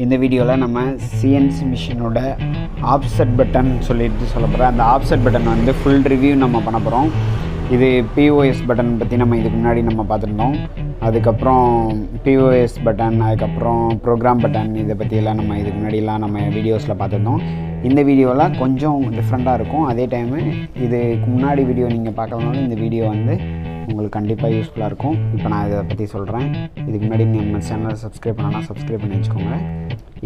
இந்த வீடியோவில் நம்ம சிஎன்சி மிஷினோட ஆஃப்செட் பட்டன் சொல்ல போகிறோம். அந்த ஆஃப்செட் பட்டன் வந்து ஃபுல் ரிவ்யூ நம்ம பண்ண போகிறோம். இது பிஓஎஸ் பட்டன் பற்றி நம்ம இதுக்கு முன்னாடி நம்ம பார்த்துருந்தோம். அதுக்கப்புறம் பிஓஎஸ் பட்டன், அதுக்கப்புறம் ப்ரோக்ராம் பட்டன், இதை பற்றியெல்லாம் நம்ம இதுக்கு முன்னாடிலாம் நம்ம வீடியோஸில் பார்த்துருந்தோம். இந்த வீடியோவில் கொஞ்சம் டிஃப்ரெண்ட்டாக இருக்கும். அதே டைமு இதுக்கு முன்னாடி வீடியோ நீங்கள் பார்க்கறதுனால இந்த வீடியோ வந்து உங்களுக்கு கண்டிப்பாக யூஸ்ஃபுல்லாக இருக்கும். இப்போ நான் இதை பற்றி சொல்கிறேன். இதுக்கு முன்னாடி நம்ம சேனலை சப்ஸ்கிரைப் பண்ணலாம், சப்ஸ்கிரைப் பண்ணி வச்சுக்கோங்க.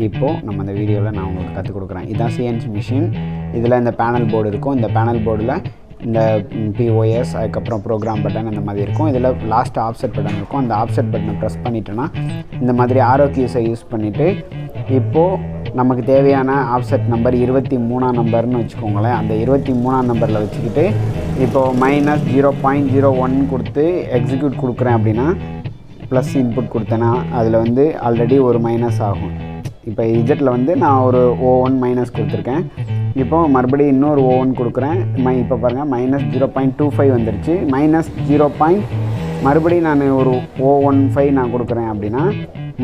இப்போது நம்ம இந்த வீடியோவில் நான் உங்களுக்கு கற்றுக் கொடுக்குறேன். இதுதான் சிஎன்சி மிஷின். இதில் இந்த பேனல் போர்டு இருக்கும். இந்த பேனல் போர்டில் இந்த பிஓஎஸ், அதுக்கப்புறம் ப்ரோக்ராம் பட்டன் இந்த மாதிரி இருக்கும். இதில் லாஸ்ட் ஆஃப்செட் பட்டன் இருக்கும். அந்த ஆஃப்செட் பட்டனை ப்ரெஸ் பண்ணிட்டோன்னா இந்த மாதிரி ஆரோ கீஸை யூஸ் பண்ணிவிட்டு இப்போது நமக்கு தேவையான ஆஃப்செட் நம்பர் 23ஆம் நம்பர்னு வச்சுக்கோங்களேன். அந்த 23ஆம் நம்பரில் வச்சுக்கிட்டு இப்போது -0.01 கொடுத்து எக்ஸிக்யூட் கொடுக்குறேன் அப்படின்னா ப்ளஸ் இன்புட் கொடுத்தேன்னா அதில் வந்து ஆல்ரெடி ஒரு மைனஸ் ஆகும். இப்போ இஜெட்டில் வந்து நான் ஒரு O1 மைனஸ் கொடுத்துருக்கேன். இப்போ மறுபடியும் இன்னொரு O1 கொடுக்குறேன். இப்போ பாருங்கள் -0.25 வந்துருச்சு. -0. மறுபடியும் நான் ஒரு O15 நான் கொடுக்குறேன் அப்படின்னா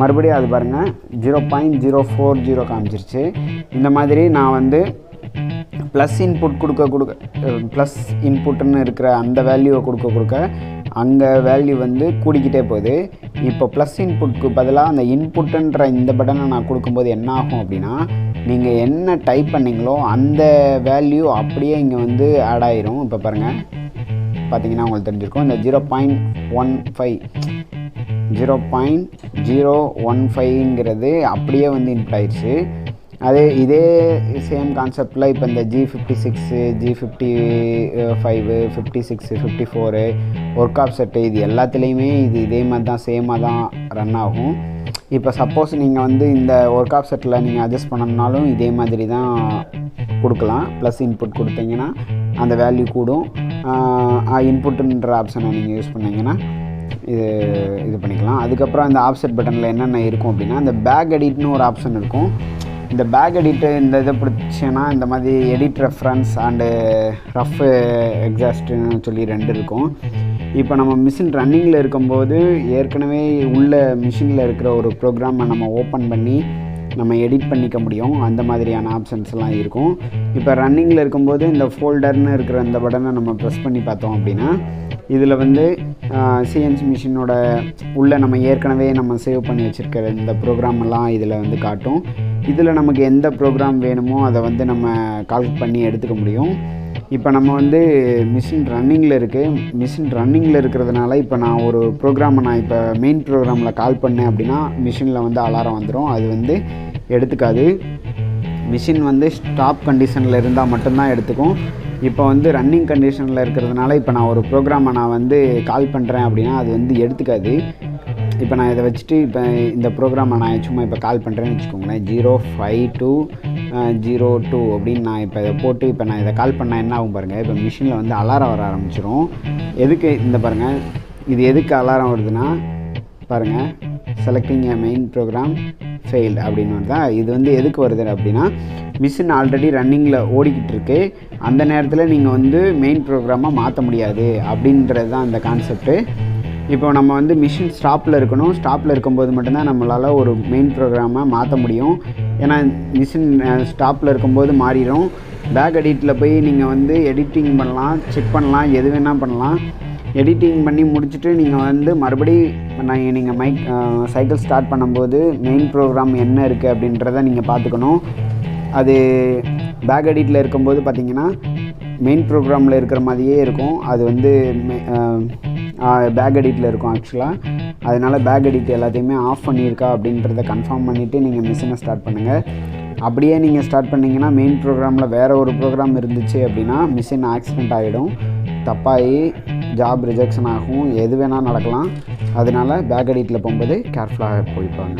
மறுபடியும் அது பாருங்கள் 0.040 காமிச்சிருச்சு. இந்த மாதிரி நான் வந்து ப்ளஸ் இன்புட் கொடுக்க ப்ளஸ் இன்புட்டுன்னு இருக்கிற அந்த வேல்யூவை கொடுக்க அங்கே வேல்யூ வந்து கூடிக்கிட்டே போகுது. இப்போ ப்ளஸ் இன்புட்க்கு பதிலாக அந்த இன்புட்டுன்ற இந்த பட்டனை நான் கொடுக்கும்போது என்ன ஆகும் அப்படின்னா, நீங்கள் என்ன டைப் பண்ணிங்களோ அந்த வேல்யூ அப்படியே இங்கே வந்து ஆட் ஆயிரும். இப்போ பாருங்கள், பார்த்தீங்கன்னா உங்களுக்கு தெரிஞ்சிருக்கும். இந்த 0.015ங்கிறது அப்படியே வந்து இன்புட் ஆயிடுச்சு. இதே சேம் கான்செப்டில் இப்போ இந்த G56, G55, 56, 54 ஒர்க் ஆஃப்செட்டு இது எல்லாத்துலேயுமே இதே மாதிரி தான் சேமாக தான் ரன் ஆகும். இப்போ சப்போஸ் நீங்கள் வந்து இந்த ஒர்க் ஆஃப்செட்டில் நீங்கள் அட்ஜஸ்ட் பண்ணணுன்னாலும் இதே மாதிரி தான் கொடுக்கலாம். ப்ளஸ் இன்புட் கொடுத்தீங்கன்னா அந்த வேல்யூ கூடும். இன்புட்டுன்ற ஆப்ஷனை நீங்கள் யூஸ் பண்ணிங்கன்னா இது பண்ணிக்கலாம். அதுக்கப்புறம் அந்த ஆஃப்செட் பட்டனில் என்னென்ன இருக்கும் அப்படின்னா, இந்த பேக் எடிட்னு ஒரு ஆப்ஷன் இருக்கும். இந்த பேக் எடிட்டு இந்த இதை பிடிச்சின்னா இந்த மாதிரி எடிட் ரெஃபரன்ஸ் அண்டு ரஃப் எக்ஸாஸ்ட்டுன்னு சொல்லி 2 இருக்கும். இப்போ நம்ம மிஷின் ரன்னிங்கில் இருக்கும்போது ஏற்கனவே உள்ள மிஷினில் இருக்கிற ஒரு ப்ரோக்ராமை நம்ம ஓப்பன் பண்ணி நம்ம எடிட் பண்ணிக்க முடியும். அந்த மாதிரியான ஆப்ஷன்ஸ்லாம் இருக்கும். இப்போ ரன்னிங்கில் இருக்கும்போது இந்த ஃபோல்டர்னு இருக்கிற இந்த பட்டனை நம்ம ப்ரெஸ் பண்ணி பார்த்தோம் அப்படின்னா இதில் வந்து சிஎன்சி மிஷினோட உள்ள நம்ம ஏற்கனவே நம்ம சேவ் பண்ணி வச்சுருக்கிற இந்த ப்ரோக்ராமெல்லாம் இதில் வந்து காட்டும். இதில் நமக்கு எந்த ப்ரோக்ராம் வேணுமோ அதை வந்து நம்ம கால் பண்ணி எடுத்துக்க முடியும். இப்போ நம்ம வந்து மிஷின் ரன்னிங்கில் இருக்குது. மிஷின் ரன்னிங்கில் இருக்கிறதுனால இப்போ நான் ஒரு ப்ரோக்ராமை நான் இப்போ மெயின் ப்ரோக்ராமில் கால் பண்ணேன் அப்படின்னா மிஷினில் வந்து அலாரம் வந்துடும். அது வந்து எடுத்துக்காது. மிஷின் வந்து ஸ்டாப் கண்டிஷனில் இருந்தால் மட்டும்தான் எடுத்துக்கும். இப்போ வந்து ரன்னிங் கண்டிஷனில் இருக்கிறதுனால இப்போ நான் ஒரு ப்ரோக்ராமை நான் வந்து கால் பண்ணுறேன் அப்படின்னா அது வந்து எடுத்துக்காது. இப்போ நான் இதை வச்சுட்டு இப்போ இந்த ப்ரோக்ராமை நான் சும்மா இப்போ கால் பண்ணுறேன்னு வச்சுக்கோங்களேன். 05202 அப்படின்னு நான் இப்போ இதை போட்டு இப்போ நான் இதை கால் பண்ணால் என்ன ஆகும் பாருங்கள். இப்போ மிஷினில் வந்து அலாரம் வர ஆரம்பிச்சிடும். எதுக்கு இந்த பாருங்கள், இது எதுக்கு அலாரம் வருதுன்னா பாருங்கள், செலக்டிங் ஏ மெயின் ப்ரோக்ராம் ஃபெயில்டு அப்படின்னு வருதா. இது வந்து எதுக்கு வருது அப்படின்னா, மிஷின் ஆல்ரெடி ரன்னிங்கில் ஓடிக்கிட்டு இருக்கு. அந்த நேரத்தில் நீங்கள் வந்து மெயின் ப்ரோக்ராமை மாற்ற முடியாது அப்படின்றது தான் இந்த கான்செப்ட்டு. இப்போ நம்ம வந்து மிஷின் ஸ்டாப்பில் இருக்கணும். ஸ்டாப்பில் இருக்கும்போது மட்டும்தான் நம்மளால் ஒரு மெயின் ப்ரோக்ராமை மாற்ற முடியும். ஏன்னா மிஷின் ஸ்டாப்பில் இருக்கும்போது மாறிடும். பேக் எடிட்டில் போய் நீங்கள் வந்து எடிட்டிங் பண்ணலாம், செக் பண்ணலாம், எது வேணால் பண்ணலாம். எடிட்டிங் பண்ணி முடிச்சுட்டு நீங்கள் வந்து மறுபடி நீங்கள் சைக்கிள் ஸ்டார்ட் பண்ணும்போது மெயின் ப்ரோக்ராம் என்ன இருக்குது அப்படின்றத நீங்கள் பார்த்துக்கணும். அது பேக் எடிட்டில் இருக்கும்போது பார்த்திங்கன்னா மெயின் ப்ரோக்ராமில் இருக்கிற மாதிரியே இருக்கும். அது வந்து பேக் எடிட்டில் இருக்கும் ஆக்சுவலாக. அதனால் பேக் எடிட் எல்லாத்தையுமே ஆஃப் பண்ணியிருக்கா அப்படின்றத கன்ஃபார்ம் பண்ணிவிட்டு நீங்கள் மிஷினை ஸ்டார்ட் பண்ணுங்கள். அப்படியே நீங்கள் ஸ்டார்ட் பண்ணிங்கன்னா மெயின் ப்ரோக்ராமில் வேறு ஒரு ப்ரோக்ராம் இருந்துச்சு அப்படின்னா மிஷின் ஆக்சிடெண்ட் ஆகிடும், தப்பாகி ஜாப் ரிஜெக்ஷன் ஆகும், எது வேணால் நடக்கலாம். அதனால் பேக் எடிட்டில் போகும்போது கேர்ஃபுல்லாக போய்ப்பாங்க.